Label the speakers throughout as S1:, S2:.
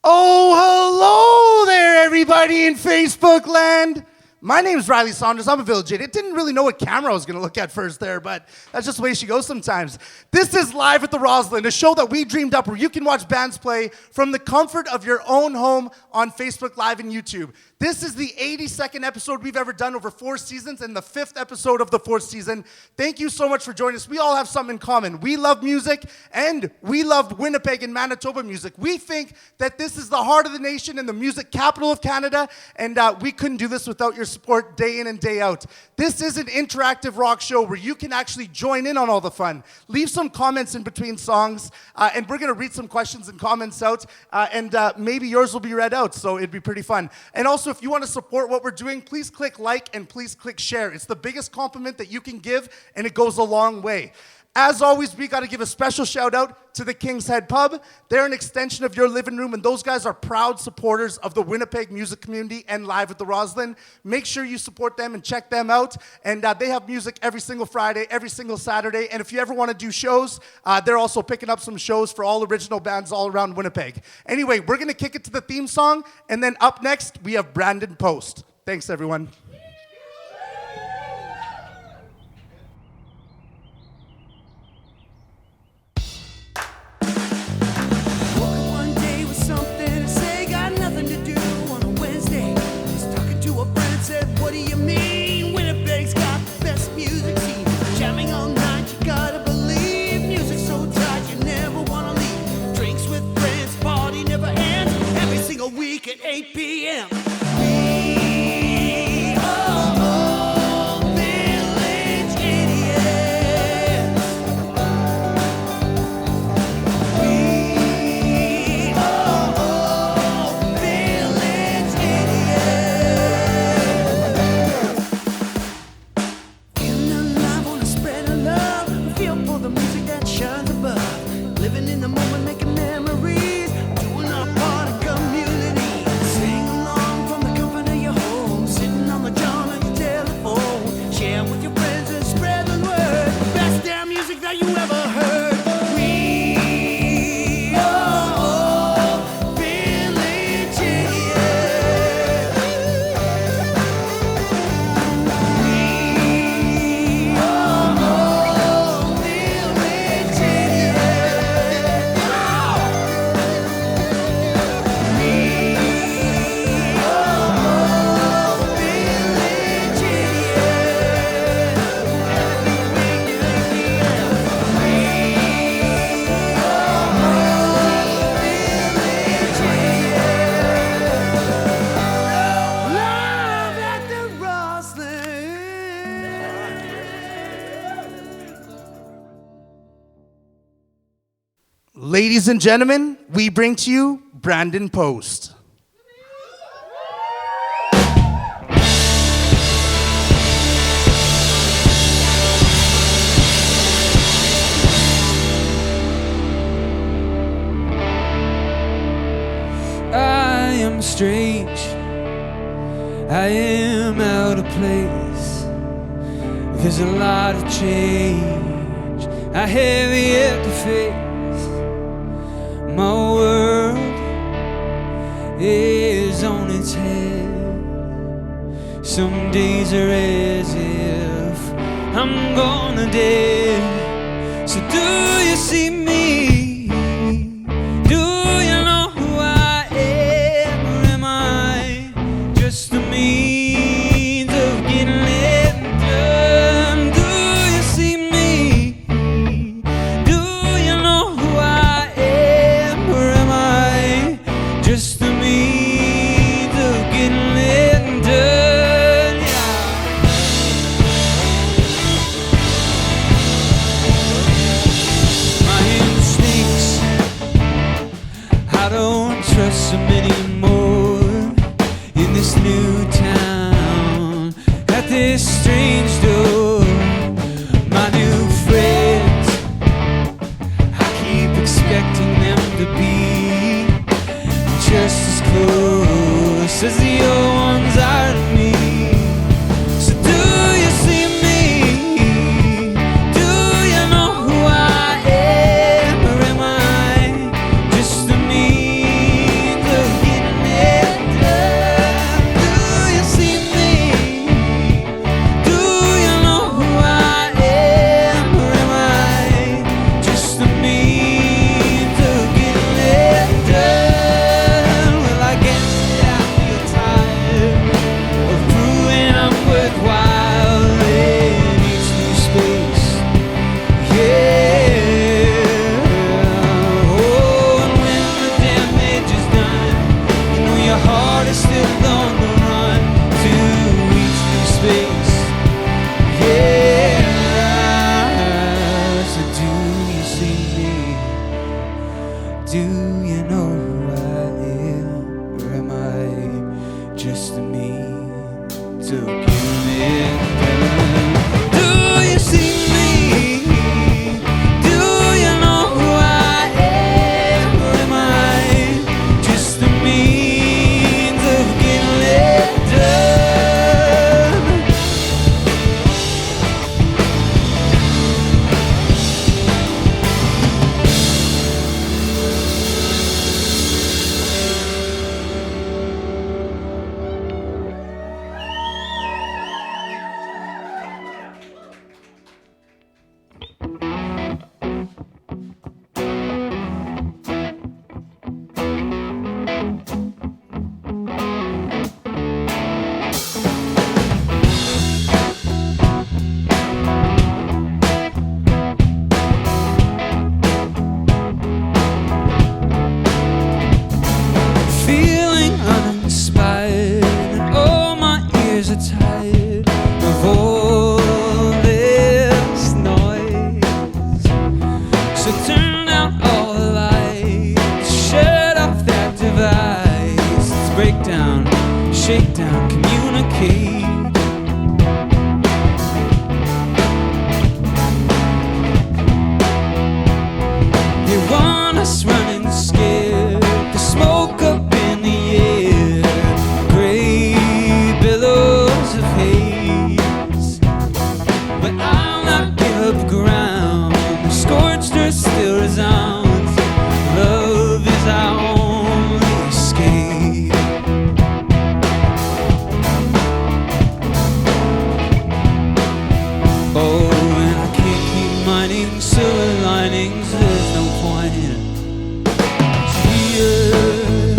S1: Oh, hello there, everybody in Facebook land. My name's Riley Saunders. I'm a village idiot. Didn't really know what camera I was going to look at first there, but that's just the way she goes sometimes. This is Live at the Roslyn, a show that we dreamed up where you can watch bands play from the comfort of your own home on Facebook Live and YouTube. This is the 82nd episode we've ever done over 4 seasons and the 5th episode of the 4th season. Thank you so much for joining us. We all have something in common. We love music, and we love Winnipeg and Manitoba music. We think that this is the heart of the nation and the music capital of Canada, and we couldn't do this without your support day in and day out. This is an interactive rock show where you can actually join in on all the fun. Leave some comments in between songs, and we're going to read some questions and comments out, and maybe yours will be read out, so it'd be pretty fun. And also, if you want to support what we're doing, please click like and please click share. It's the biggest compliment that you can give, and it goes a long way. As always, we got to give a special shout out to the King's Head Pub. They're an extension of your living room, and those guys are proud supporters of the Winnipeg music community and Live at the Roslyn. Make sure you support them and check them out. And they have music every single Friday, every single Saturday. And if you ever want to do shows, they're also picking up some shows for all original bands all around Winnipeg. Anyway, we're going to kick it to the theme song, and then up next, we have Brandon Post. Thanks, everyone.
S2: Week at 8 p.m.
S1: Ladies and gentlemen, we bring to you Brandon Post.
S3: I am strange, I am out of place. There's a lot of change I have yet to face. My world is on its head. Some days are as if I'm gonna dead. So do you see me? Do you know who I am? Or am I just a means of getting it done? Do you see me? Do you know who I am? Or am I just a means of getting it done? Yeah. up ground. The scorched earth still resounds. Love is our only escape. Oh, and I can't keep mining silver linings. There's no point. Hear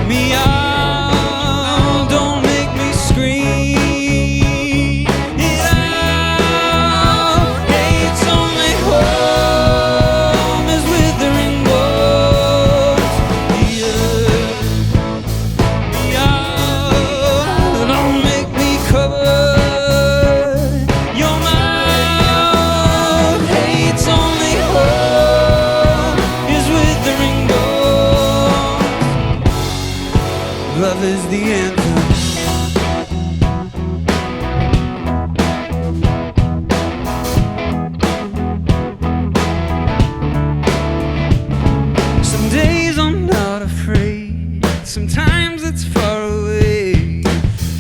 S3: me out, don't make me scream it out. Hate's only home is withering wounds. Hear me out, don't make me cover your mouth. Hate's only home is withering wounds. Love is the anthem. Some days I'm not afraid. Sometimes it's far away.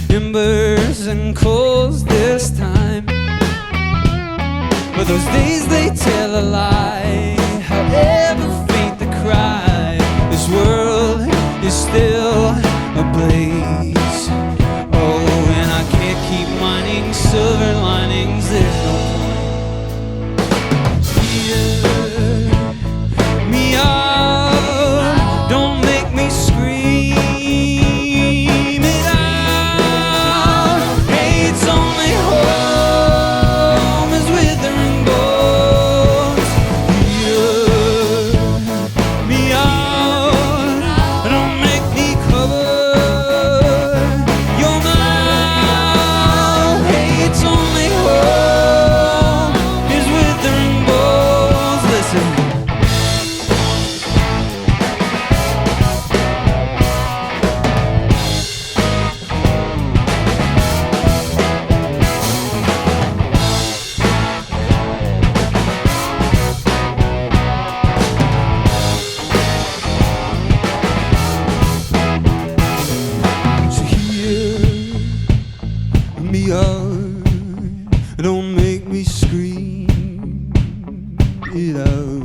S3: Embers and coals this time. But those days they tell a lie. However faint the cry, this world is still ablaze. Oh, and I can't keep mining silver linings. There's no point. Hear me out, don't make me scream it out. Hate's only home is withering bones. Hear me out, don't make me cover your mouth. Hate's only home is withering bones. Listen. So hear me out, don't make me scream it out.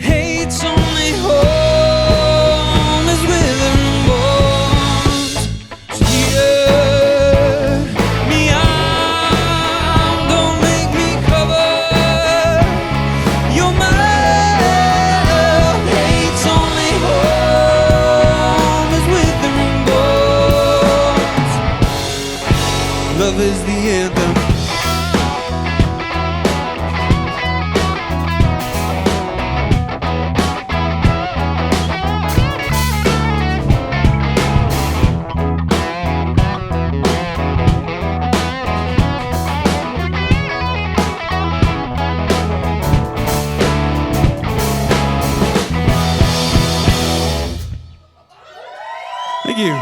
S3: Hate's only home is withering bones. So hear me out, don't make me cover your mouth. Hate's only home is withering bones. Love is the anthem. Thank you.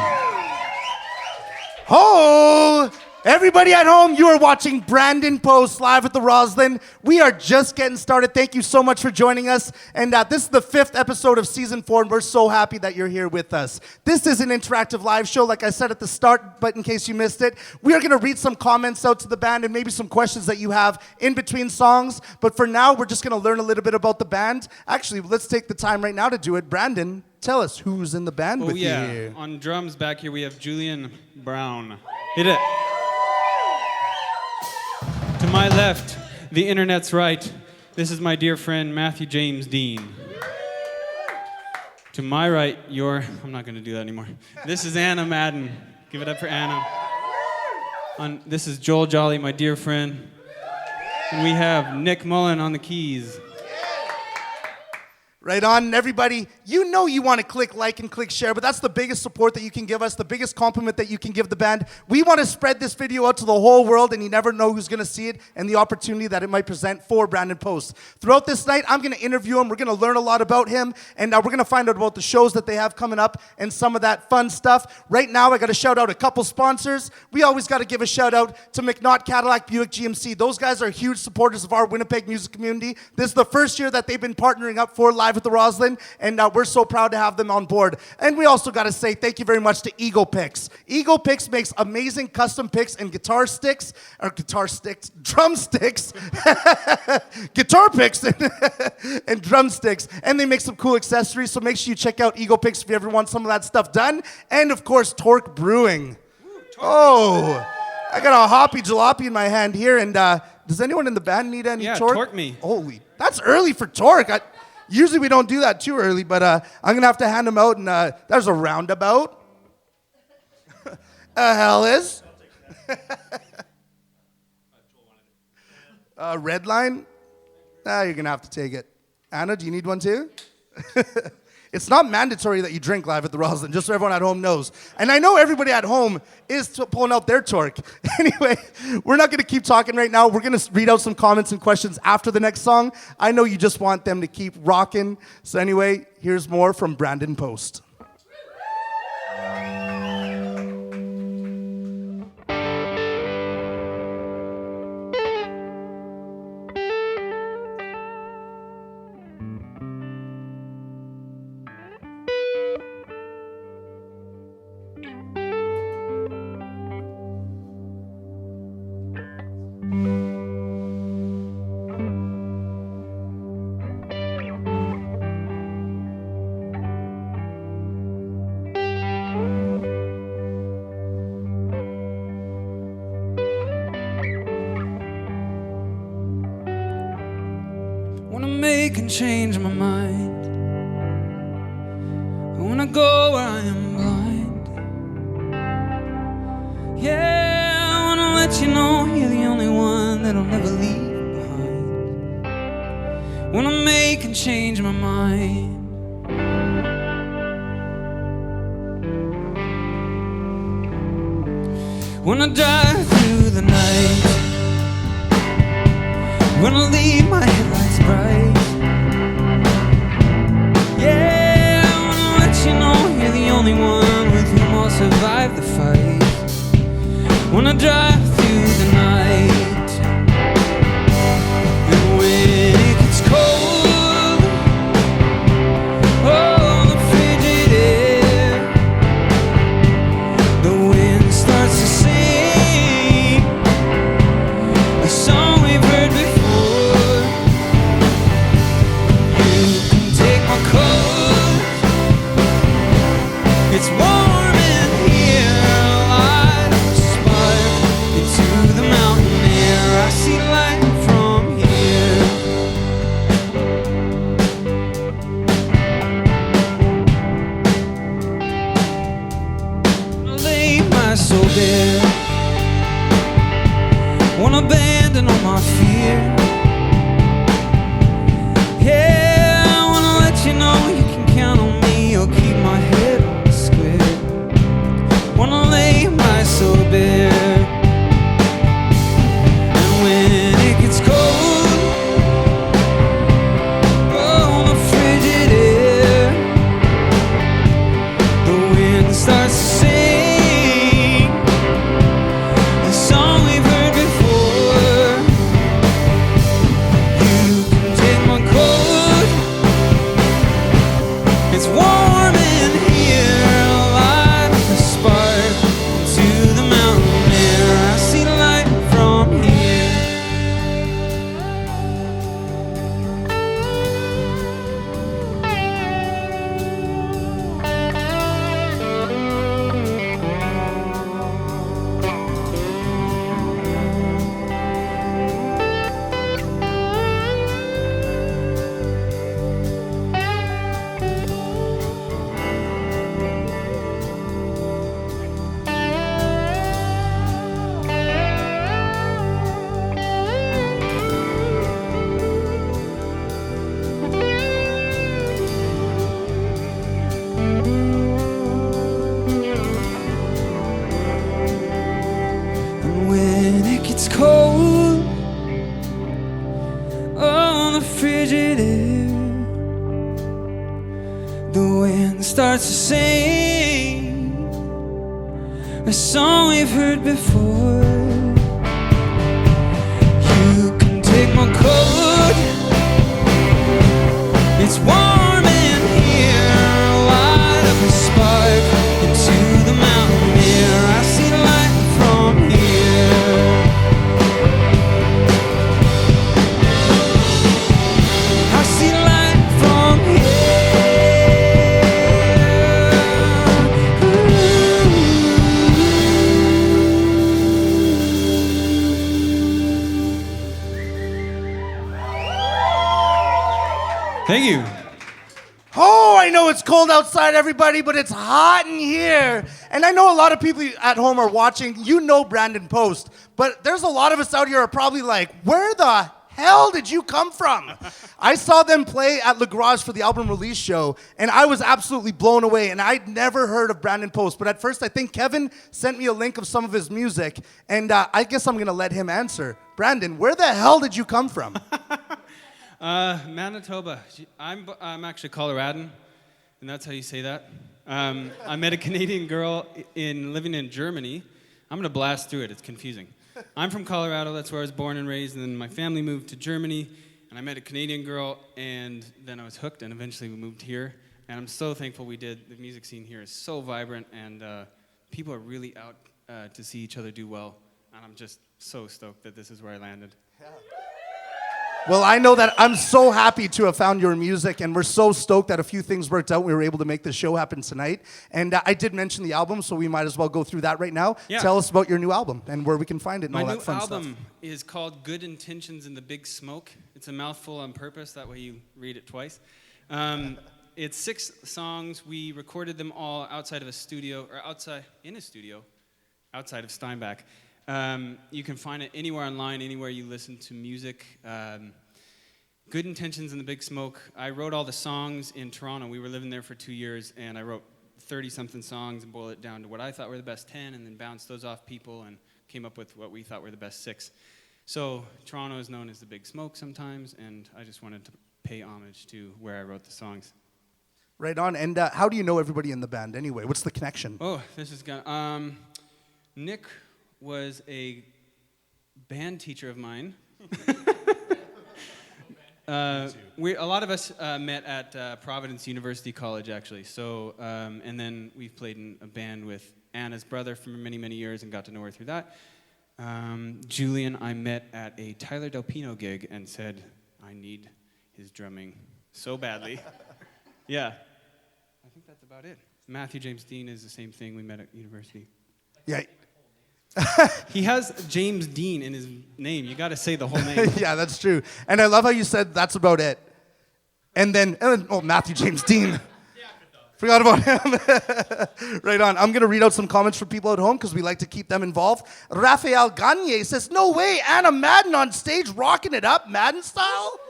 S1: Oh, everybody at home, you are watching Brandon Post live at the Roslyn. We are just getting started. Thank you so much for joining us. And this is the 5th episode of season 4, and we're so happy that you're here with us. This is an interactive live show, like I said at the start, but in case you missed it, we are going to read some comments out to the band and maybe some questions that you have in between songs. But for now, we're just going to learn a little bit about the band. Actually, let's take the time right now to do it. Brandon, tell us who's in the band with you here.
S4: On drums back here we have Julian Brown. Hit it. To my left, the internet's right. This is my dear friend Matthew James Dean. To my right, I'm not going to do that anymore. This is Anna Madden. Give it up for Anna. This is Joel Jolly, my dear friend. And we have Nick Mullen on the keys.
S1: Right on, everybody. You know you want to click like and click share, but that's the biggest support that you can give us, the biggest compliment that you can give the band. We want to spread this video out to the whole world, and you never know who's going to see it and the opportunity that it might present for Brandon Post. Throughout this night, I'm going to interview him. We're going to learn a lot about him, and we're going to find out about the shows that they have coming up and some of that fun stuff. Right now, I got to shout out a couple sponsors. We always got to give a shout out to McNaught Cadillac Buick GMC. Those guys are huge supporters of our Winnipeg music community. This is the first year that they've been partnering up for Live at the Roslyn, and we're so proud to have them on board. And we also got to say thank you very much to Eagle Picks. Eagle Picks makes amazing custom picks and drumsticks, guitar picks and drumsticks, and they make some cool accessories, so make sure you check out Eagle Picks if you ever want some of that stuff done. And of course, Torque Brewing. Oh, I got a hoppy jalopy in my hand here, and does anyone in the band need any torque?
S4: Torque me.
S1: Holy, that's early for torque. Usually we don't do that too early, but I'm going to have to hand them out, and there's a roundabout. A hell is. Red line? You're going to have to take it. Anna, do you need one too? It's not mandatory that you drink live at the Roslyn, just so everyone at home knows. And I know everybody at home is pulling out their torque. Anyway, we're not going to keep talking right now. We're going to read out some comments and questions after the next song. I know you just want them to keep rocking. So anyway, here's more from Brandon Post.
S3: Make and change my mind. I wanna go where I am blind. Yeah, I wanna let you know you're the only one that I'll never leave behind. Wanna make and change my mind. Wanna drive through the night. Wanna leave my headlights bright. Yeah, I wanna let you know you're the only one with whom I'll survive the fight. Wanna drive through the night. And when it gets cold, oh, the frigid air, the wind starts to sing a song we've heard before. It's warm in here, light a spark into the mountain air. I see light from here. Wanna lay my soul bare. Wanna abandon all my fear. Yeah, I wanna let you know you can count on me. I'll keep my head on the square. Wanna lay my soul bare. And when it gets cold, oh, the frigid air, the wind starts to sing a song we've heard before. You can take my coat. It's warm in here, light up a spark into the mountain air. I see light from here. And when it gets cold, oh, the frigid air, the wind starts to sing a song we've heard before. You can take my coat. It's warm
S4: Thank you.
S1: Oh, I know it's cold outside, everybody, but it's hot in here. And I know a lot of people at home are watching. You know Brandon Post. But there's a lot of us out here are probably like, where the hell did you come from? I saw them play at Le Garage for the album release show, and I was absolutely blown away. And I'd never heard of Brandon Post. But at first, I think Kevin sent me a link of some of his music. And I guess I'm going to let him answer. Brandon, where the hell did you come from?
S4: Manitoba. I'm actually Coloradan, and that's how you say that. I met a Canadian girl living in Germany. I'm gonna blast through it. It's confusing. I'm from Colorado. That's where I was born and raised, and then my family moved to Germany, and I met a Canadian girl, and then I was hooked, and eventually we moved here. And I'm so thankful we did. The music scene here is so vibrant, and people are really out to see each other do well. And I'm just so stoked that this is where I landed.
S1: Yeah. Well, I know that I'm so happy to have found your music, and we're so stoked that a few things worked out. We were able to make the show happen tonight. And I did mention the album, so we might as well go through that right now. Yeah. Tell us about your new album and where we can find it and all that fun stuff. My new album
S4: is called Good Intentions in the Big Smoke. It's a mouthful on purpose. That way you read it twice. It's 6 songs. We recorded them all outside of a studio, or outside of Steinbach. You can find it anywhere online, anywhere you listen to music. Good Intentions in the Big Smoke. I wrote all the songs in Toronto. We were living there for 2 years, and I wrote 30-something songs and boiled it down to what I thought were the best 10, and then bounced those off people and came up with what we thought were the best 6. So Toronto is known as the Big Smoke sometimes, and I just wanted to pay homage to where I wrote the songs.
S1: Right on. And how do you know everybody in the band anyway? What's the connection?
S4: Oh, this is gonna... Nick was a band teacher of mine. A lot of us met at Providence University College, actually. So, and then we've played in a band with Anna's brother for many, many years and got to know her through that. Julian, I met at a Tyler Del Pino gig and said, I need his drumming so badly. Yeah. I think that's about it. Matthew James Dean is the same thing. We met at university.
S1: Yeah.
S4: He has James Dean in his name. You got to say the whole name.
S1: Yeah, that's true. And I love how you said that's about it. And then Matthew James Dean. Forgot about him. Right on. I'm going to read out some comments from people at home because we like to keep them involved. Rafael Gagne says, no way, Anna Madden on stage rocking it up, Madden style?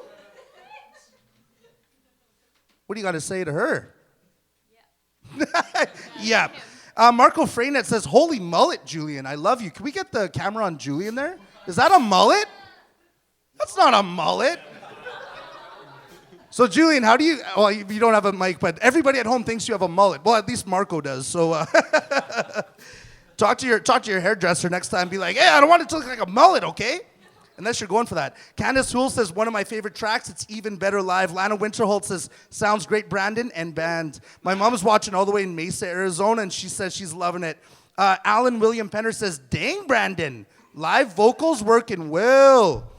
S1: What do you got to say to her? Yeah. Yeah. Marco Freynet says, holy mullet, Julian. I love you. Can we get the camera on Julian there? Is that a mullet? That's not a mullet. So, Julian, how do you... Well, you don't have a mic, but everybody at home thinks you have a mullet. Well, at least Marco does. So, talk to your hairdresser next time. Be like, hey, I don't want it to look like a mullet, okay? Unless you're going for that. Candace Houle says, one of my favorite tracks, it's even better live. Lana Winterholt says, sounds great, Brandon and band. My mom is watching all the way in Mesa, Arizona, and she says she's loving it. Alan William Penner says, dang, Brandon, live vocals working well.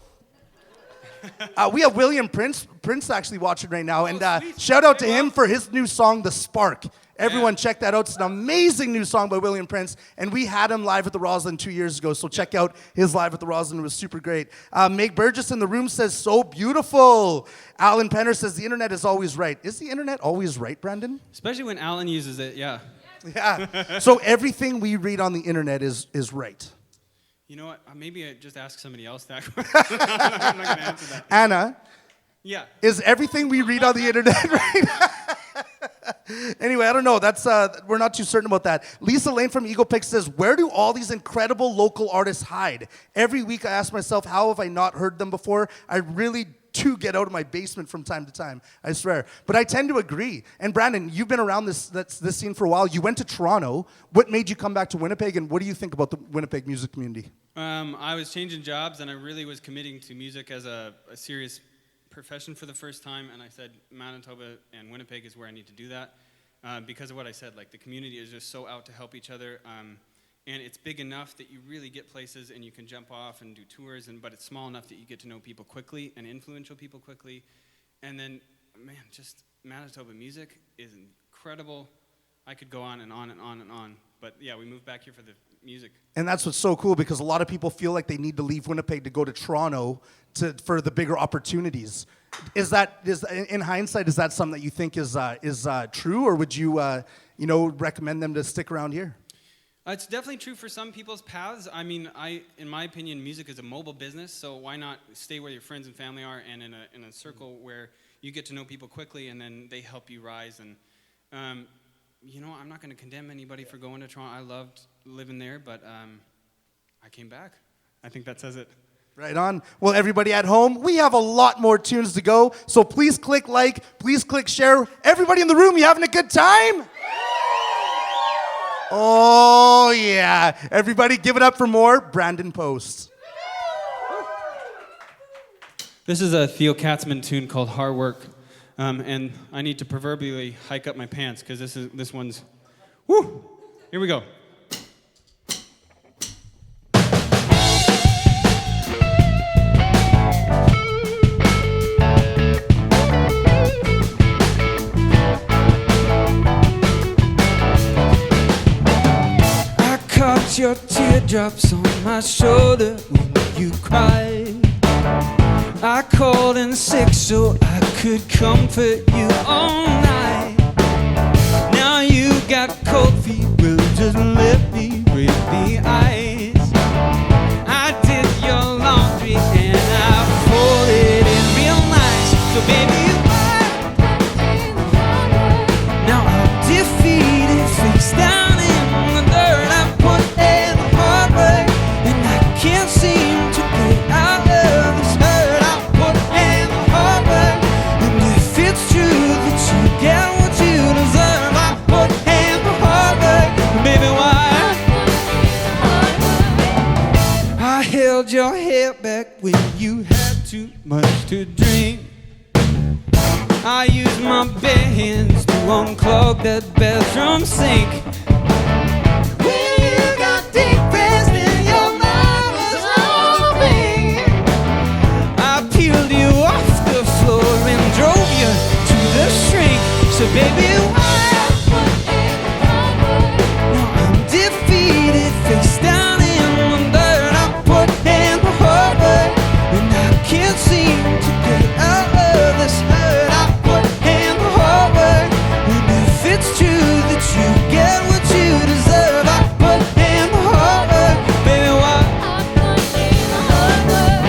S1: We have William Prince actually watching right now, and shout out to him for his new song, The Spark. Everyone check that out. It's an amazing new song by William Prince, and we had him live at the Roslyn 2 years ago, so check out his live at the Roslyn. It was super great. Meg Burgess in the room says, so beautiful. Alan Penner says, the internet is always right. Is the internet always right, Brandon?
S4: Especially when Alan uses it, yeah.
S1: Yeah. So everything we read on the internet is right.
S4: You know what? Maybe I just ask somebody else that question. I'm not going to answer that.
S1: Anna?
S4: Yeah.
S1: Is everything we read on the internet right? Anyway, I don't know. That's we're not too certain about that. Lisa Lane from Eagle Pick says, where do all these incredible local artists hide? Every week I ask myself, how have I not heard them before? I really do get out of my basement from time to time, I swear. But I tend to agree. And Brandon, you've been around this scene for a while. You went to Toronto. What made you come back to Winnipeg, and what do you think about the Winnipeg music community?
S4: I was changing jobs, and I really was committing to music as a serious profession for the first time, and I said Manitoba and Winnipeg is where I need to do that because of what I said. Like, the community is just so out to help each other, and it's big enough that you really get places and you can jump off and do tours, but it's small enough that you get to know people quickly and influential people quickly. And then, man, just Manitoba music is incredible. I could go on and on and on and on, but yeah, we moved back here for the music.
S1: And that's what's so cool, because a lot of people feel like they need to leave Winnipeg to go to Toronto for the bigger opportunities. Is in hindsight, is that something that you think is true, or would you recommend them to stick around here?
S4: It's definitely true for some people's paths. I mean, in my opinion, music is a mobile business, so why not stay where your friends and family are and in a circle where you get to know people quickly and then they help you rise. And I'm not going to condemn anybody for going to Toronto. I loved living there, but I came back. I think that says it.
S1: Right on. Well, everybody at home, we have a lot more tunes to go, so please click like, please click share. Everybody in the room, you having a good time? Oh, yeah. Everybody give it up for more Brandon Post.
S4: This is a Theo Katzman tune called Hard Work, and I need to proverbially hike up my pants because this one's, woo! Here we go.
S3: Your teardrops on my shoulder when you cried. I called in sick so I could comfort you all night. Now you got cold feet, well just let me break the ice. I did your laundry and I folded it real nice. So baby, now I'm defeated, face down in the dirt. I put can't seem to get out of this hurt. I put in the hard work, and if it's true that you get what you deserve, I put in the hard work, baby, why? I held your hair back when you had too much to drink. I used my bare hands to unclog that bathroom sink. So baby, why? Now I'm defeated, face down in the dirt. I put in the hard work, and I can't seem to get out of this hurt. I put in the hard work, and if it's true that you get what you deserve, I put in the hard work, baby, why? I put in the hard work.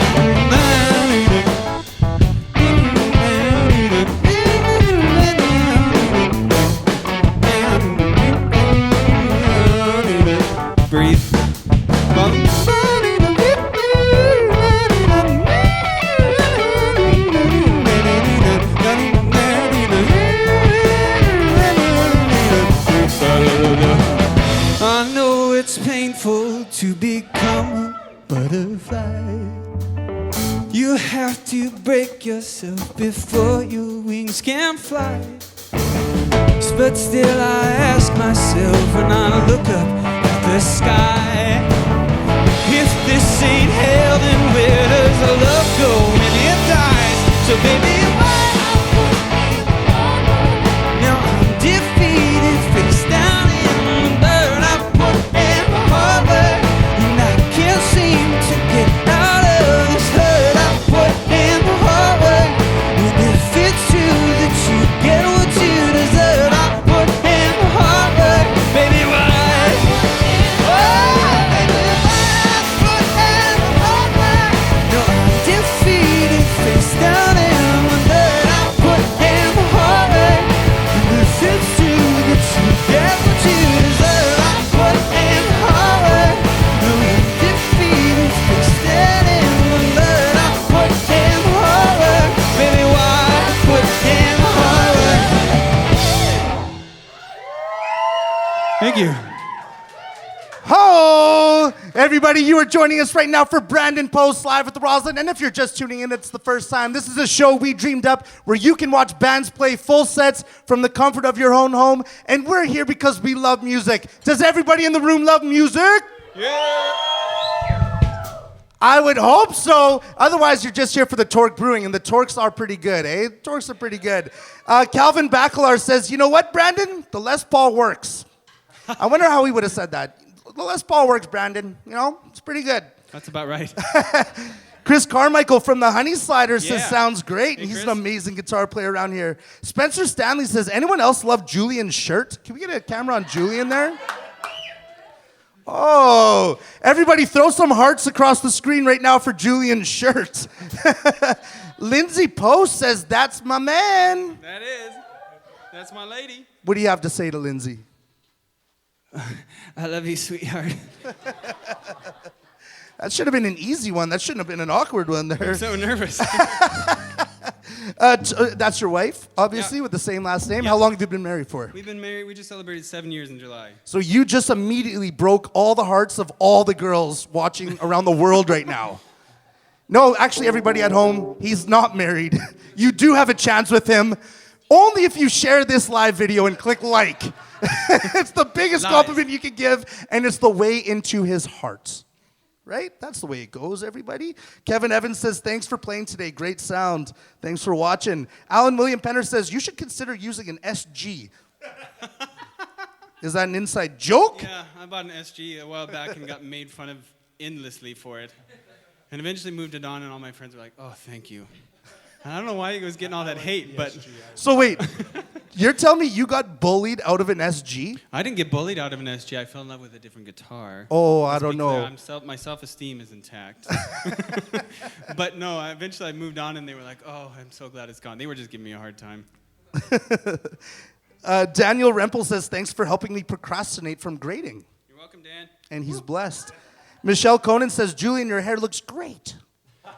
S3: Breathe. I know it's painful to become a butterfly. You have to break yourself before your wings can fly. But still I ask myself when I look up at the sky, if this ain't hell, then where does the love go when it dies? So baby, why? Now I'm defeated, face down in the dirt. I put in the hard work, and I can't seem to get out of this hurt. I put in the hard work, and if it's true that you get what you deserve, I put in the hard work, baby, why? Thank you.
S1: Ho! Everybody, you are joining us right now for Brandon Post live at the Roslyn. And if you're just tuning in, it's the first time. This is a show we dreamed up where you can watch bands play full sets from the comfort of your own home. And we're here because we love music. Does everybody in the room love music?
S4: Yeah!
S1: I would hope so. Otherwise, you're just here for the Torque Brewing, and the Torques are pretty good, eh? The Torques are pretty good. Calvin Bacalar says, you know what, Brandon? The Les Paul works. I wonder how he would have said that. The Les Paul works, Brandon. You know, it's pretty good.
S4: That's about right.
S1: Chris Carmichael from the Honey Sliders says,
S4: Yeah.
S1: sounds great.
S4: Hey,
S1: He's
S4: Chris.
S1: an amazing guitar player around here. Spencer Stanley says, anyone else love Julian's shirt? Can we get a camera on Julian there? Oh, everybody throw some hearts across the screen right now for Julian's shirt. Lindsay Post says, that's my man.
S4: That is. That's my lady.
S1: What do you have to say to Lindsay?
S4: I love you, sweetheart.
S1: That should have been an easy one. That shouldn't have been an awkward one there.
S4: I'm so nervous.
S1: That's your wife, obviously,
S4: Yeah.
S1: with the same last name.
S4: Yeah.
S1: How long have you been married for?
S4: We've been married. We just celebrated 7 years in July.
S1: So you just immediately broke all the hearts of all the girls watching around the world right now. No, actually, everybody at home, he's not married. You do have a chance with him, only if you share this live video and click like. It's the biggest
S4: Lies.
S1: compliment you can give, and it's the way into his heart. Right? That's the way it goes, everybody. Kevin Evans says, thanks for playing today. Great sound. Thanks for watching. Alan William Penner says, you should consider using an SG. Is that an inside joke?
S4: Yeah, I bought an SG a while back and got made fun of endlessly for it. And eventually moved it on, and all my friends were like, oh, thank you. And I don't know why he was getting all that hate, but
S1: So wait, you're telling me you got bullied out of an SG?
S4: I didn't get bullied out of an SG. I fell in love with a different guitar.
S1: Oh, I
S4: Let's
S1: don't
S4: be clear,
S1: know.
S4: my self-esteem is intact. But no, eventually I moved on, and they were like, oh, I'm so glad it's gone. They were just giving me a hard time.
S1: Daniel Rempel says, thanks for helping me procrastinate from grading.
S4: You're welcome, Dan.
S1: And he's blessed. Michelle Conan says, Julian, your hair looks great.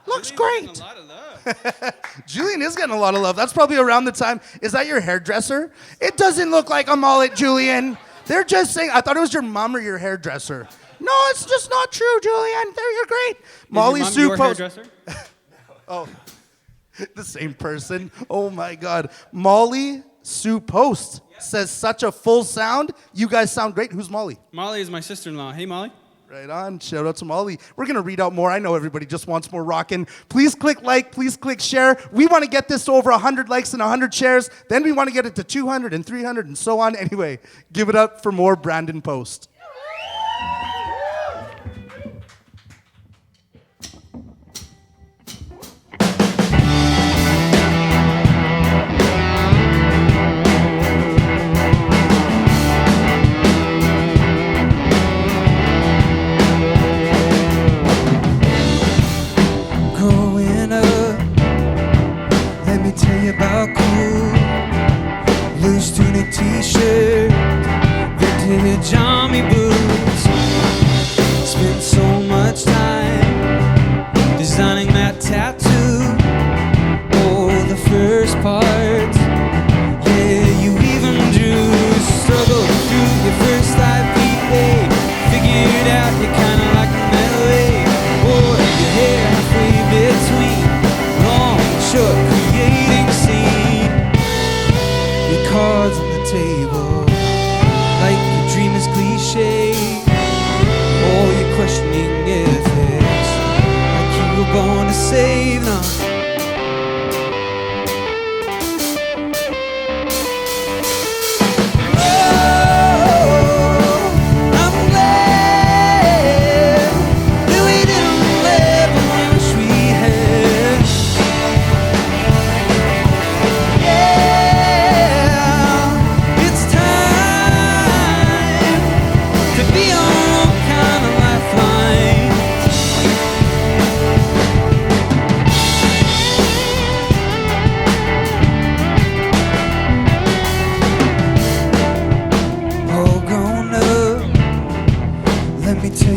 S1: Looks
S4: Julian's
S1: great.
S4: getting a lot of love.
S1: Julian is getting a lot of love. That's probably around the time. Is that your hairdresser? It doesn't look like a mullet, Julian. They're just saying, I thought it was your mom or your hairdresser. No, it's just not true, Julian. You're great. Molly
S4: Is
S1: Sue
S4: your mom your
S1: Post.
S4: hairdresser?
S1: Oh, the same person. Oh my God. Molly Sue Post says such a full sound. You guys sound great. Who's Molly?
S4: Molly is my sister-in-law. Hey, Molly.
S1: Right on. Shout out to Molly. We're going to read out more. I know everybody just wants more rockin'. Please click like. Please click share. We want to get this to over 100 likes and 100 shares. Then we want to get it to 200 and 300 and so on. Anyway, give it up for more Brandon Post.
S3: Growing up, let me tell you about cool. Loose tunic t-shirt, vintage army boots. Spent so much time designing that tattoo. Oh, the first part, yeah, you even drew. Struggled through your first IPA, figured out you kinda like the melee. Oh, your hair halfway between long and short, creating scene. Your cards on the table, like your dream is cliche. Oh, you're questioning ethics, like you were born to save them.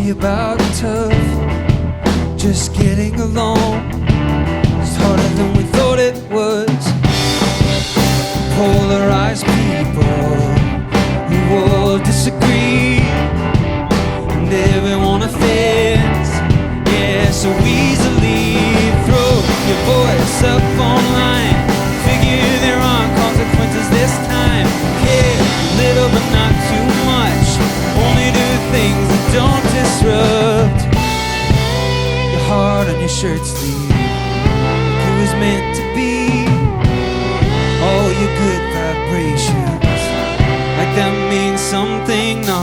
S3: About tough, just getting along. It's harder than we thought it was. Polarized people who will disagree, and everyone offends. Yeah, so easily throw your voice up online. Figure there aren't consequences this time. Care a little but not too much. Only do things that don't disrupt your heart on your shirt sleeve. Like it was meant to be. All your good vibrations, like that means something. No.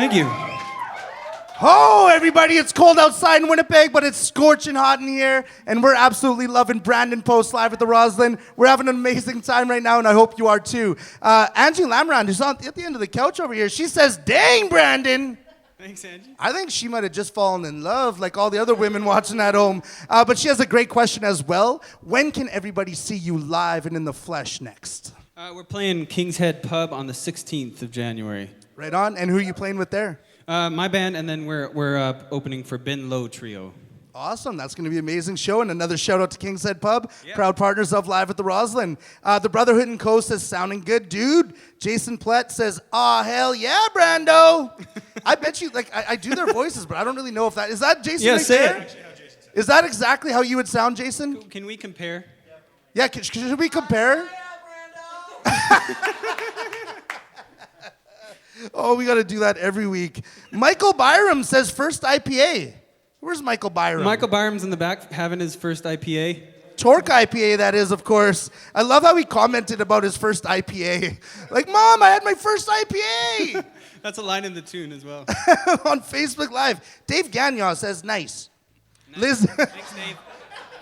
S4: Thank you.
S1: Oh, everybody, it's cold outside in Winnipeg, but it's scorching hot in here, and we're absolutely loving Brandon Post live at the Roslyn. We're having an amazing time right now, and I hope you are too. Angie Lamrand, who's at the end of the couch over here, she says, "Dang, Brandon."
S4: Thanks, Angie.
S1: I think she might have just fallen in love like all the other women watching at home. But she has a great question as well. When can everybody see you live and in the flesh next?
S4: We're playing King's Head Pub on the 16th of January.
S1: Right on. And who are you playing with there?
S4: My band, and then we're opening for Ben Low Trio.
S1: Awesome. That's going to be an amazing show. And another shout out to King's Head Pub,
S4: Yeah.
S1: proud partners of Live at the Roslyn. The Brotherhood and Co. says, sounding good, dude. Jason Plett says, aw, hell yeah, Brando. I bet you, like, I do their voices, but I don't really know if is that Jason
S4: Yeah,
S1: right
S4: say
S1: there?
S4: it.
S1: Is that exactly how you would sound, Jason?
S4: Can we compare?
S1: Yeah, should we compare? Oh, we got to do that every week. Michael Byram says first IPA. Where's Michael Byram?
S4: Michael Byram's in the back having his first IPA.
S1: Torque IPA, that is, of course. I love how he commented about his first IPA. Like, Mom, I had my first IPA
S4: That's a line in the tune as well.
S1: on Facebook Live. Dave Gagnon says, nice. Liz,
S4: Thanks, Dave.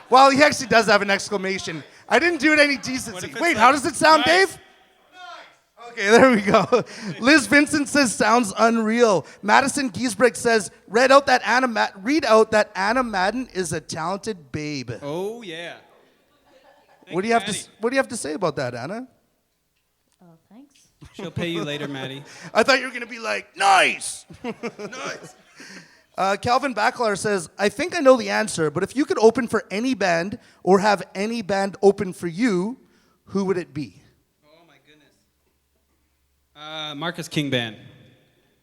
S1: well, he actually does have an exclamation. I didn't do it any decency.
S4: if it's
S1: Wait,
S4: like,
S1: how does it sound,
S4: nice?
S1: Dave? Okay, there we go. Liz Vincent says, sounds unreal. Madison Giesbrick says, read out that Anna Madden is a talented babe.
S4: Oh, yeah.
S1: What do you have to say about that, Anna?
S5: Oh, thanks.
S4: She'll pay you later, Maddie.
S1: I thought you were going to be like, nice. Nice. Calvin Backlar says, I think I know the answer, but if you could open for any band or have any band open for you, who would it be?
S4: Oh, my goodness. Marcus King Band.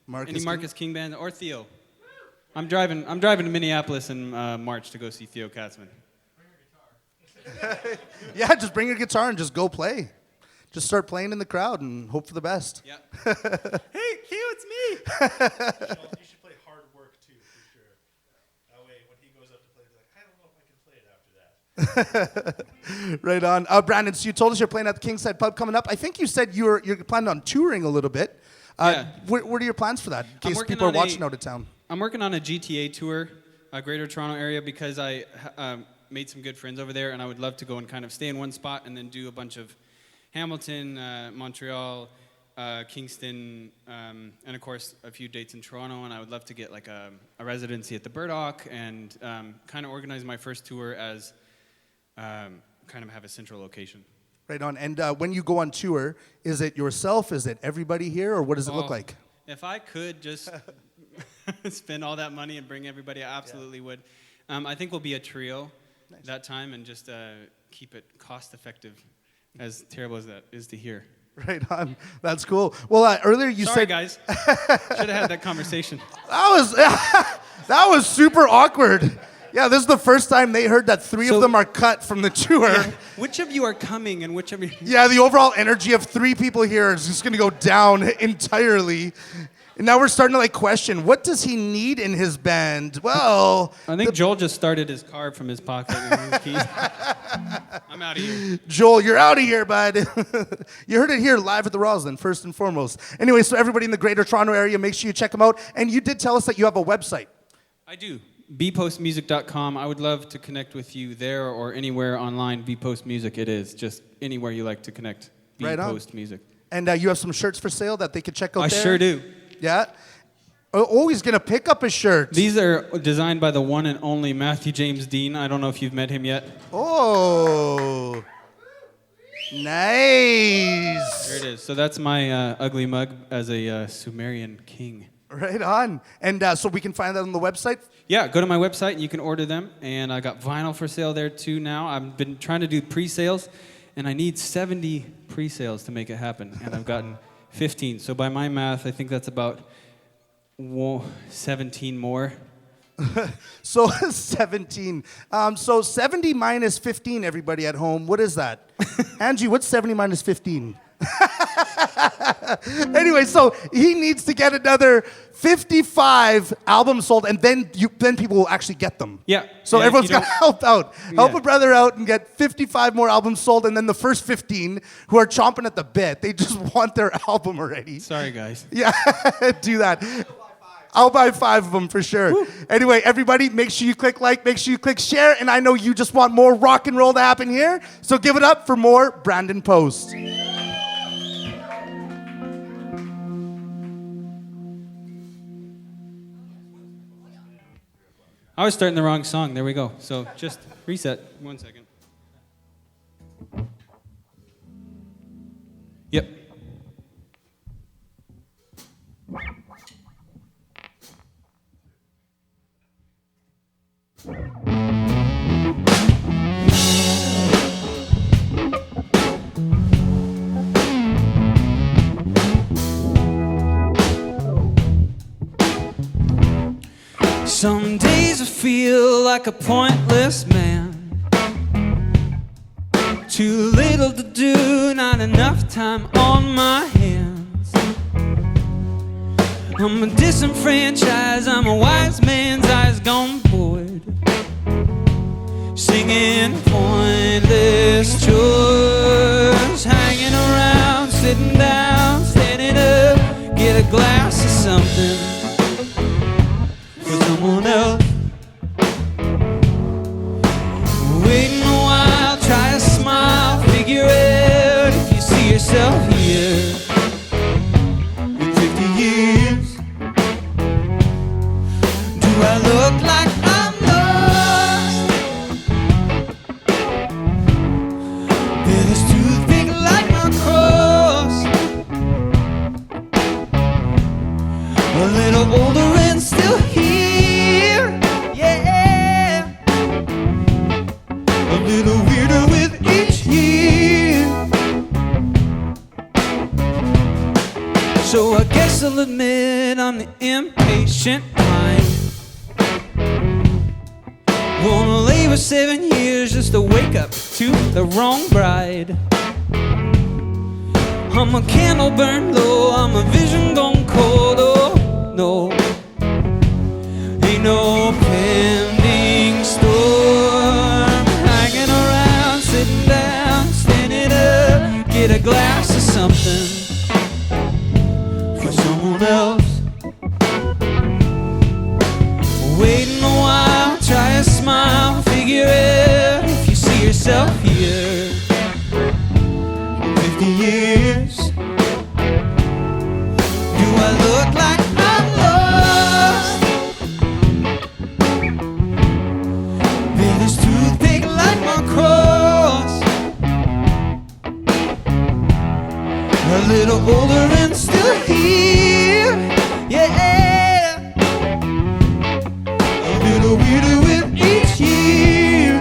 S1: Marcus
S4: Marcus King Band or Theo. I'm driving to Minneapolis in March to go see Theo Katzman.
S1: Yeah, just bring your guitar and just go play. Just start playing in the crowd and hope for the best.
S4: Yeah. Hey, Theo, it's me.
S6: You should play Hard Work too, for sure. That way, when he goes up to play, he'll be like, I don't know if I can play it after that.
S1: Right on. Brandon, so you told us you're playing at the Kingside Pub coming up. I think you said you're planning on touring a little bit.
S4: Yeah.
S1: What are your plans for that, in case
S4: working
S1: people are
S4: on
S1: watching out of town?
S4: I'm working on a GTA tour, Greater Toronto area, because I made some good friends over there, and I would love to go and kind of stay in one spot and then do a bunch of Hamilton, Montreal, Kingston, and of course a few dates in Toronto. And I would love to get like a residency at the Burdock and kind of organize my first tour as kind of have a central location.
S1: Right on. And when you go on tour, is it yourself? Is it everybody here? Or what does it look like?
S4: If I could just spend all that money and bring everybody, I absolutely would. I think we'll be a trio that time and just keep it cost effective, as terrible as that is to hear.
S1: Right on. That's cool. Well, earlier you
S4: Sorry,
S1: said...
S4: guys. Should have had that conversation.
S1: That was super awkward. Yeah, this is the first time they heard that three of them are cut from the tour.
S4: Yeah. Which of you are coming and which of you...
S1: Yeah, the overall energy of three people here is just going to go down entirely. And now we're starting to like question, what does he need in his band? Well...
S4: I think Joel just started his card from his pocket and his keys. I'm out of here.
S1: Joel, you're out of here, bud. You heard it here live at the Roslyn, first and foremost. Anyway, so everybody in the Greater Toronto area, make sure you check them out. And you did tell us that you have a website.
S4: I do. bpostmusic.com. I would love to connect with you there or anywhere online. Bpost Music it is. Just anywhere you like to connect.
S1: Right on.
S4: Bpost Music.
S1: And you have some shirts for sale that they could check out
S4: I
S1: there?
S4: sure do.
S1: Yeah? Oh, he's going to pick up a shirt.
S4: These are designed by the one and only Matthew James Dean. I don't know if you've met him yet.
S1: Oh. Nice.
S4: There it is. So that's my ugly mug as a Sumerian king.
S1: Right on. And so we can find that on the website?
S4: Yeah, go to my website and you can order them. And I got vinyl for sale there too now. I've been trying to do pre-sales, and I need 70 pre-sales to make it happen. And I've gotten 15. So by my math, I think that's about 17 more.
S1: So 17. So 70 minus 15, everybody at home. What is that? Angie, what's 70 minus 15? Anyway, so he needs to get another 55 albums sold, and then people will actually get them.
S4: Yeah.
S1: So
S4: And
S1: everyone's got to help out. Help
S4: Yeah.
S1: a brother out and get 55 more albums sold, and then the first 15 who are chomping at the bit, they just want their album already.
S4: Sorry, guys.
S1: Yeah, do that. I'll buy 5 of them for sure. Woo. Anyway, everybody, make sure you click like, make sure you click share, and I know you just want more rock and roll to happen here, so give it up for more Brandon Post.
S4: I was starting the wrong song. There we go. So just reset. 1 second. Yep. Some days I feel like a pointless man. Too little to do, not enough time on my hands. I'm a disenfranchised, I'm a wise man's eyes gone bored. Singing pointless chores, hanging around, sitting down, standing up, get a glass of something for someone else. Waiting a while, try a smile, figure out if you see yourself here in 50 years. Do I look like I'm lost? That is toothpick like my cross. A little older and still here, yeah. A little weirder with each year. So I guess I'll admit I'm the impatient kind. Wanna labor 7 years just to wake up to the wrong bride. I'm a candle burned low, I'm a vision gone cold, oh no. Ain't no pending storm, hanging around, sitting down, standing up, get a glass of something for someone else. Waiting a while, try a smile, figure out if you see yourself here in 50 years. Do I look like I'm lost? Bill is toothpick like my cross. A little older and still here, yeah. A little weirder with each year.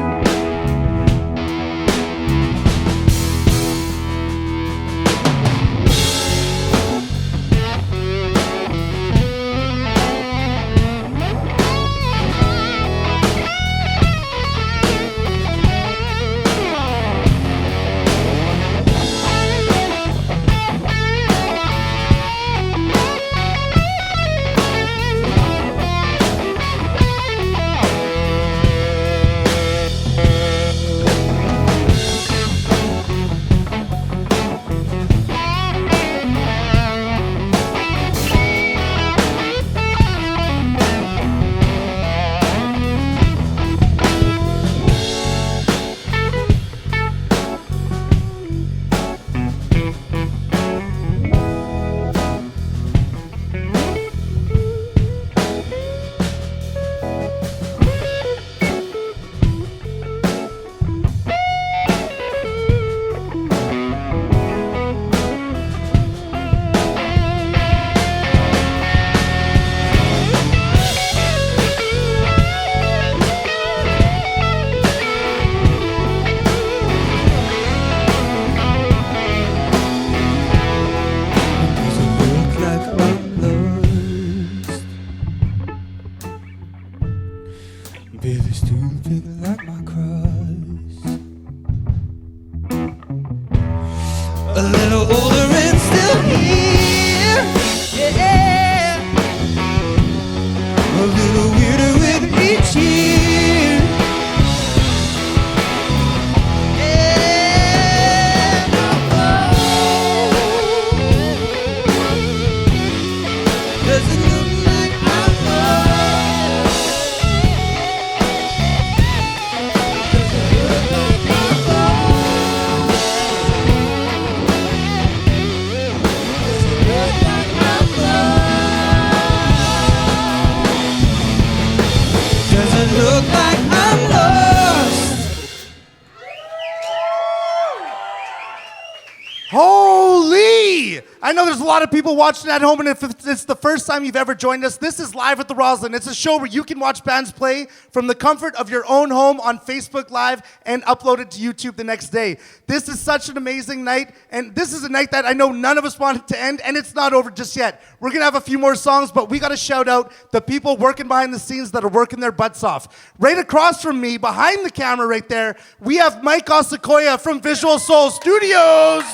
S1: Holy! I know there's a lot of people watching at home, and if it's the first time you've ever joined us, this is Live at the Roslyn. It's a show where you can watch bands play from the comfort of your own home on Facebook Live and upload it to YouTube the next day. This is such an amazing night, and this is a night that I know none of us wanted to end, and it's not over just yet. We're going to have a few more songs, but we got to shout out the people working behind the scenes that are working their butts off. Right across from me, behind the camera right there, we have Mike Osakoya from Visual Soul Studios.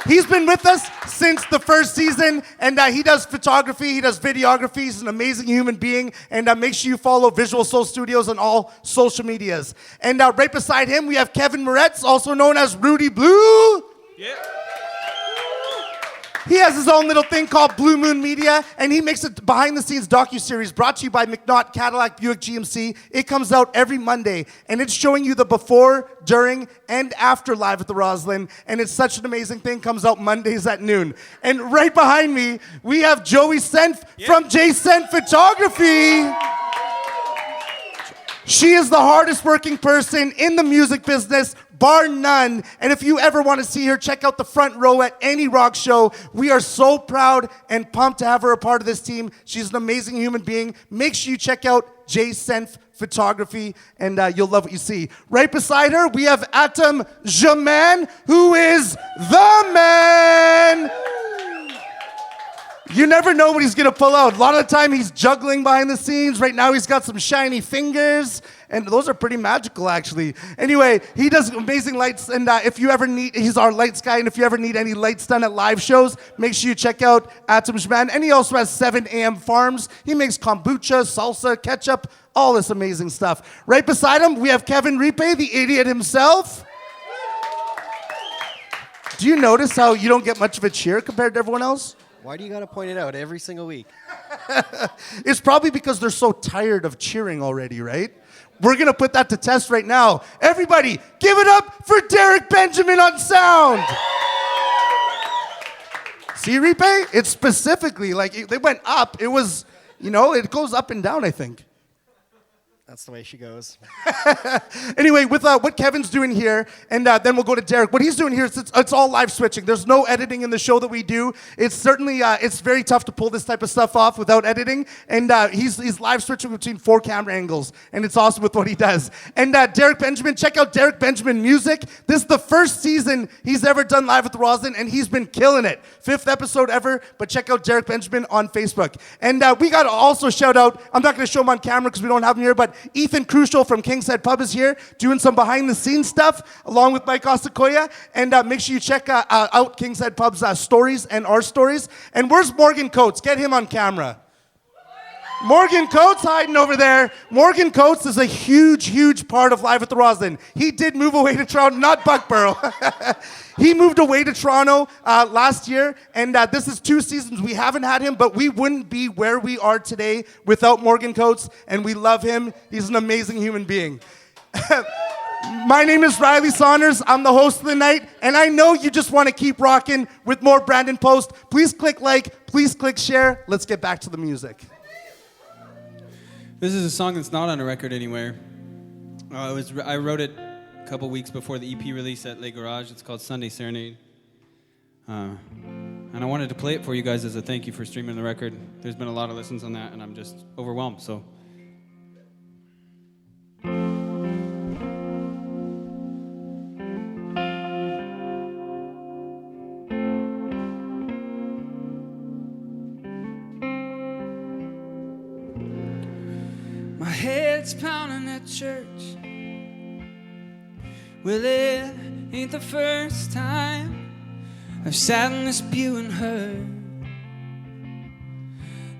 S1: He's been with us since the first season, and he does photography, he does videography, he's an amazing human being, and make sure you follow Visual Soul Studios on all social medias. And right beside him, we have Kevin Moretz, also known as Rudy Blue.
S4: Yeah.
S1: He has his own little thing called Blue Moon Media, and he makes a behind-the-scenes docuseries brought to you by McNaught Cadillac Buick GMC. It comes out every Monday, and it's showing you the before, during, and after Live at the Roslyn, and it's such an amazing thing. Comes out Mondays at noon. And right behind me, we have Joey Senf from J Senf Photography. She is the hardest working person in the music business, bar none. And if you ever want to see her, check out the front row at any rock show. We are so proud and pumped to have her a part of this team. She's an amazing human being. Make sure you check out J Senf Photography, and you'll love what you see. Right beside her, we have Atom Jaman, who is the man. You never know what he's going to pull out. A lot of the time, he's juggling behind the scenes. Right now, he's got some shiny fingers, and those are pretty magical, actually. Anyway, he does amazing lights, and if you ever need, he's our lights guy, and if you ever need any lights done at live shows, make sure you check out Atom Jaman. And he also has 7 AM Farms. He makes kombucha, salsa, ketchup, all this amazing stuff. Right beside him, we have Kevin Ripe, the idiot himself. Do you notice how you don't get much of a cheer compared to everyone else?
S7: Why do you gotta point it out every single week?
S1: It's probably because they're so tired of cheering already, right? We're going to put that to test right now. Everybody, give it up for Derek Benjamin on sound. See, Ripe? It's specifically, like, they went up. It was, it goes up and down, I think.
S7: That's the way she goes.
S1: Anyway, with what Kevin's doing here, and then we'll go to Derek. What he's doing here is it's all live switching. There's no editing in the show that we do. It's certainly it's very tough to pull this type of stuff off without editing. And he's live switching between 4 camera angles, and it's awesome with what he does. And Derek Benjamin, check out Derek Benjamin Music. This is the first season he's ever done Live at the Roslyn, and he's been killing it. 5th episode ever, but check out Derek Benjamin on Facebook. And we got to also shout out, I'm not going to show him on camera because we don't have him here, but Ethan Crucial from King's Head Pub is here doing some behind-the-scenes stuff along with Mike Osakoya. And make sure you check out King's Head Pub's stories and our stories. And where's Morgan Coates? Get him on camera. Morgan Coates hiding over there. Morgan Coates is a huge, huge part of Live at the Roslyn. He did move away to Toronto, not Buckborough. He moved away to Toronto last year, and this is 2 seasons we haven't had him, but we wouldn't be where we are today without Morgan Coates, and we love him. He's an amazing human being. My name is Riley Saunders. I'm the host of the night, and I know you just want to keep rocking with more Brandon Post. Please click like, please click share. Let's get back to the music.
S4: This is a song that's not on a record anywhere. I wrote it a couple weeks before the EP release at Le Garage. It's called Sunday Serenade. And I wanted to play it for you guys as a thank you for streaming the record. There's been a lot of listens on that, and I'm just overwhelmed, so... My head's pounding at church. Well, it ain't the first time I've sat in this pew and heard.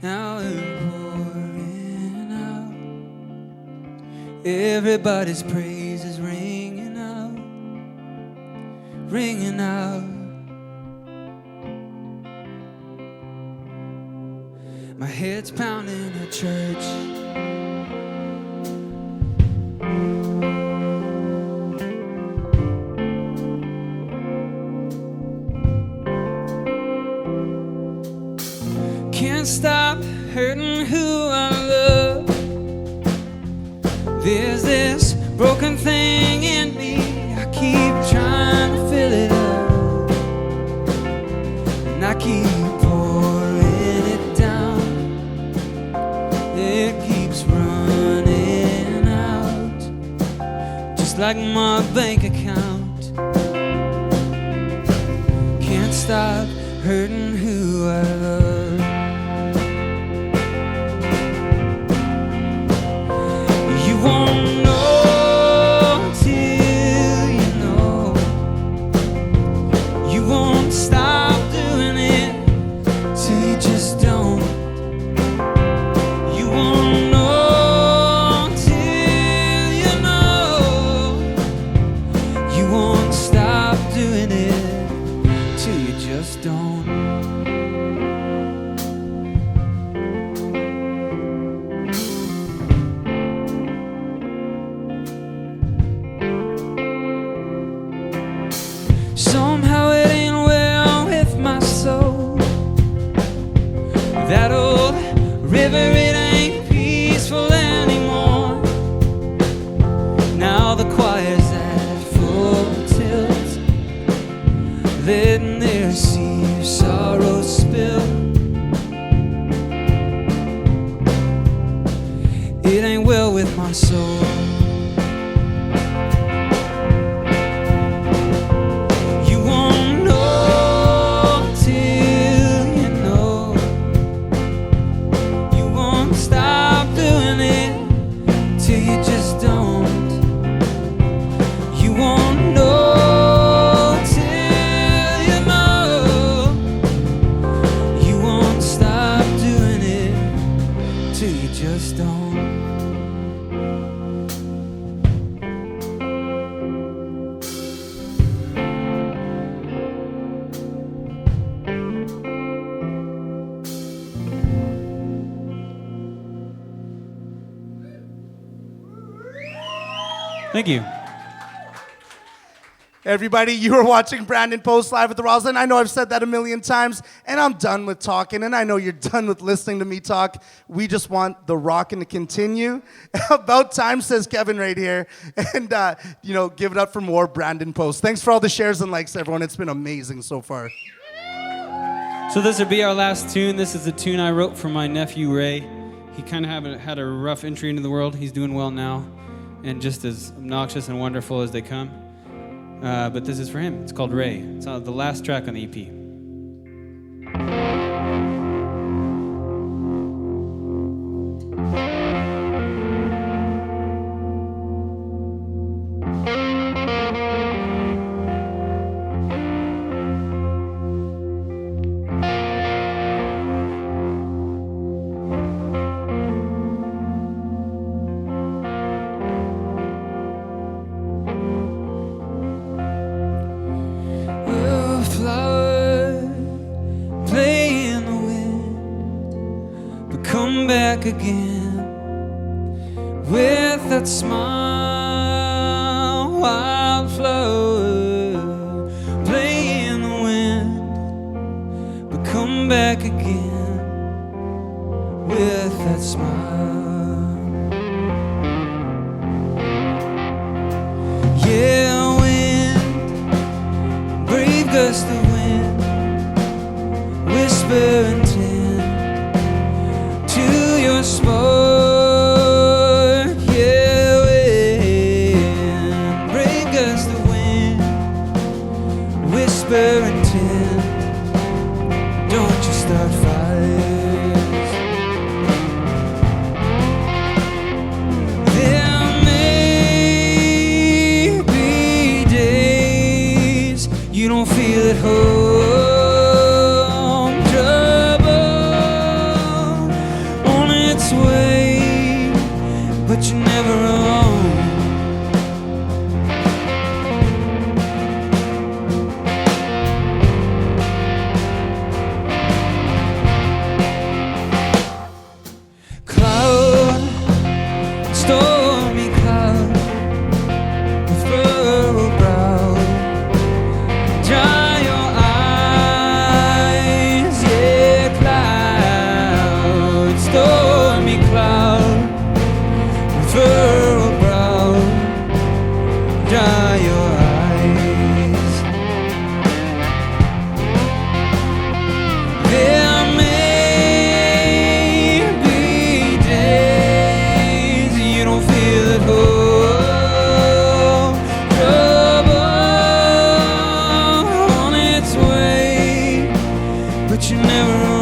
S4: Now we're pouring out. Everybody's praise is ringing out, ringing out. My head's pounding at church. Can't stop hurting who I love. There's this broken thing in me. I keep trying to fill it up.
S3: keep pouring it down. It keeps running out, just like my bank account. Can't stop hurting who I love. You won't know till you know. You won't stop doing it till you just don't. You won't know till you know. You won't stop doing it till you just don't. Somehow it ain't well with my soul. That old river, it ain't peaceful anymore. Now the choir's at full tilt, letting their sea of sorrow spill. It ain't well with my soul. You won't know till you know. You won't stop doing it till you just don't. You won't know till you know. You won't stop doing it till you just don't.
S4: Thank you.
S1: Everybody, you are watching Brandon Post live at the Roslyn. I know I've said that a million times, and I'm done with talking, and I know you're done with listening to me talk. We just want the rockin' to continue. About time, says Kevin right here. And, give it up for more Brandon Post. Thanks for all the shares and likes, everyone. It's been amazing so far.
S4: So this will be our last tune. This is a tune I wrote for my nephew, Ray. He kind of had a rough entry into the world. He's doing well now, and just as obnoxious and wonderful as they come. But this is for him. It's called Ray. It's the last track on the EP.
S3: A flower, play in the wind, but come back again with that smile. Wildflower, play in the wind, but come back again with that smile. Yeah, brave gust of wind, whisper and tend to your spark. Yeah, wind, brave gust of wind, whisper and tend. Don't you start fires. There may be days you don't feel at home, just but you're never alone.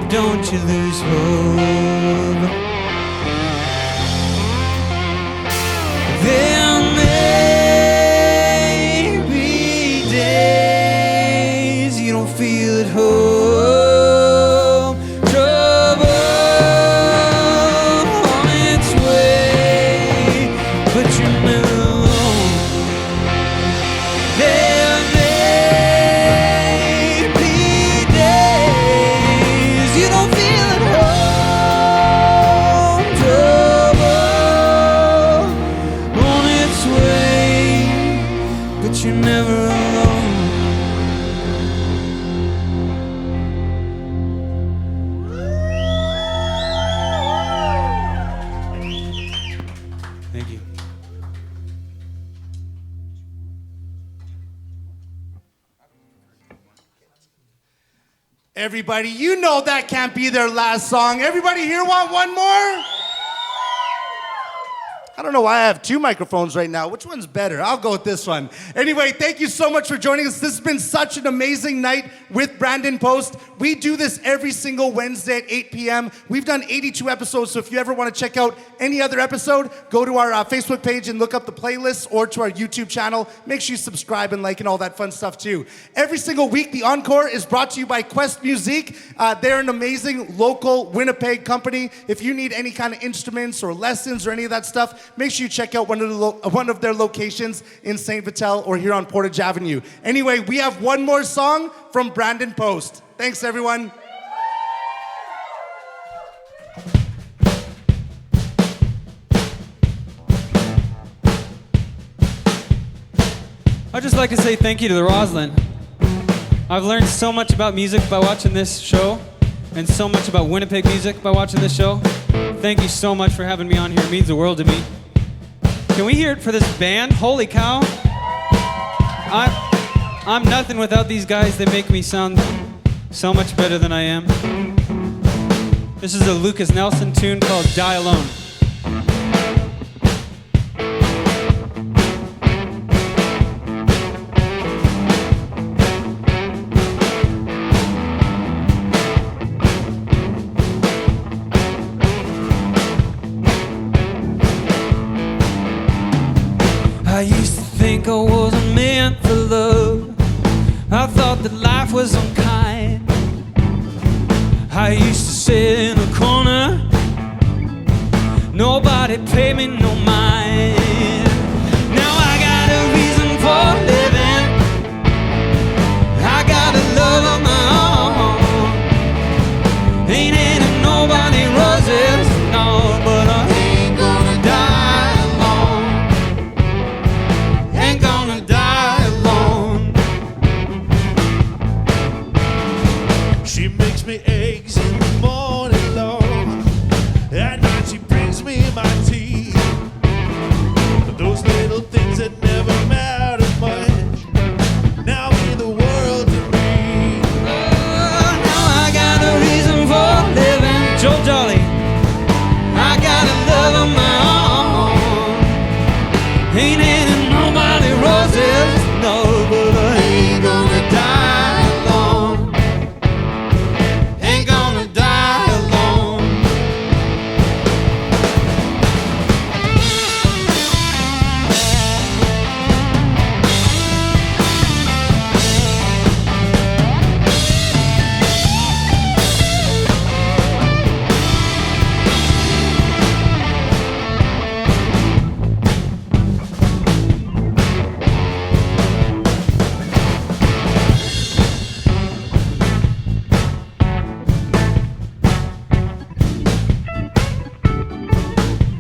S3: Don't you lose hope. There may be days you don't feel at home. Trouble on its way, but you're never alone. There may be days you don't feel at home. Trouble on its way, but you're never alone.
S4: Thank you.
S1: Everybody, you know that can't be their last song. Everybody here want one more? I don't know why I have two microphones right now. Which one's better? I'll go with this one. Anyway, thank you so much for joining us. This has been such an amazing night with Brandon Post. We do this every single Wednesday at 8 p.m. We've done 82 episodes, so if you ever want to check out any other episode, go to our Facebook page and look up the playlist, or to our YouTube channel. Make sure you subscribe and like and all that fun stuff too. Every single week, the Encore is brought to you by Quest Music. They're an amazing local Winnipeg company. If you need any kind of instruments or lessons or any of that stuff, make sure you check out one of their locations in St. Vital or here on Portage Avenue. Anyway, we have one more song from Brandon Post. Thanks, everyone.
S4: I'd just like to say thank you to the Roslyn. I've learned so much about music by watching this show, and so much about Winnipeg music by watching this show. Thank you so much for having me on here. It means the world to me. Can we hear it for this band? Holy cow. I'm nothing without these guys. They make me sound so much better than I am. This is a Lucas Nelson tune called Die Alone. I used to think I wasn't meant for love. I thought that life was unkind. I used to sit in a corner. Nobody paid me no mind. Now I got a reason for living. I got a love of my own. Ain't handing nobody roses, no, but I ain't gonna die alone. Ain't gonna die alone.
S6: makes me eggs in the morning long. At night she brings me my tea. Those little things that never mattered much now mean the world to me.
S3: Now I got a reason for living. Joe Jolly, I got a love of my own. Ain't handing nobody roses, no, but I ain't gonna die alone. Ain't gonna die alone.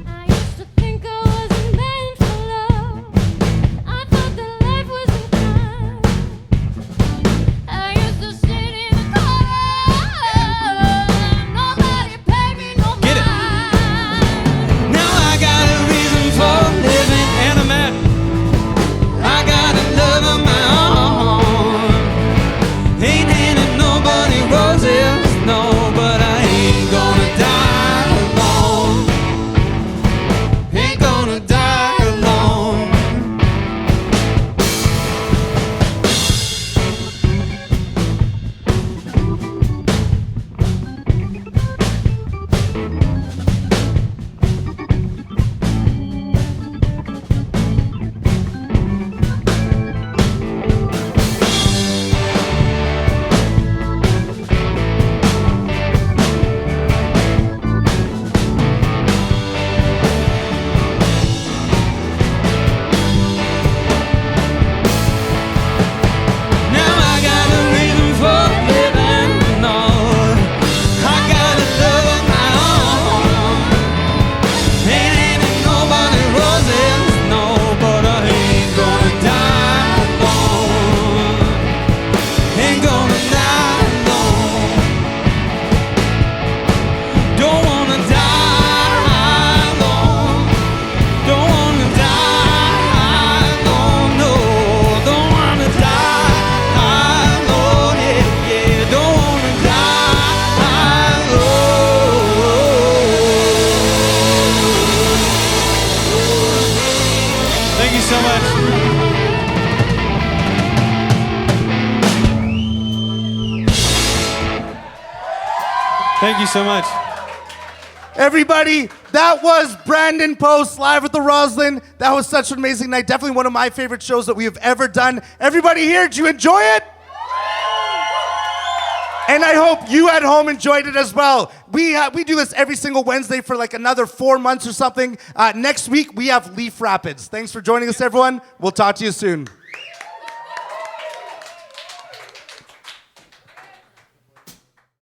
S5: I used to think I wasn't meant for love. I thought that life wasn't kind. I used to sit in the car. Nobody paid me no
S3: Get it.
S5: mind.
S3: Now I got a reason for living, and I'm at. I got a love of my own. Ain't handing nobody roses, no, but I ain't gonna die alone. Ain't gonna die alone. Now I got a reason for living, no. I got a love of my own. Ain't handing nobody roses, no, but I ain't gonna die alone. Ain't gonna die alone. Don't wanna die alone. Don't wanna die alone, no. Don't wanna die alone, yeah, yeah. Don't wanna die alone.
S4: Thank you so much. Thank you so much.
S1: Everybody, that was Brandon Post live with the Roslyn. That was such an amazing night. Definitely one of my favorite shows that we have ever done. Everybody here, did you enjoy it? And I hope you at home enjoyed it as well. We do this every single Wednesday for like another 4 months or something. Next week, we have Leaf Rapids. Thanks for joining us, everyone. We'll talk to you soon.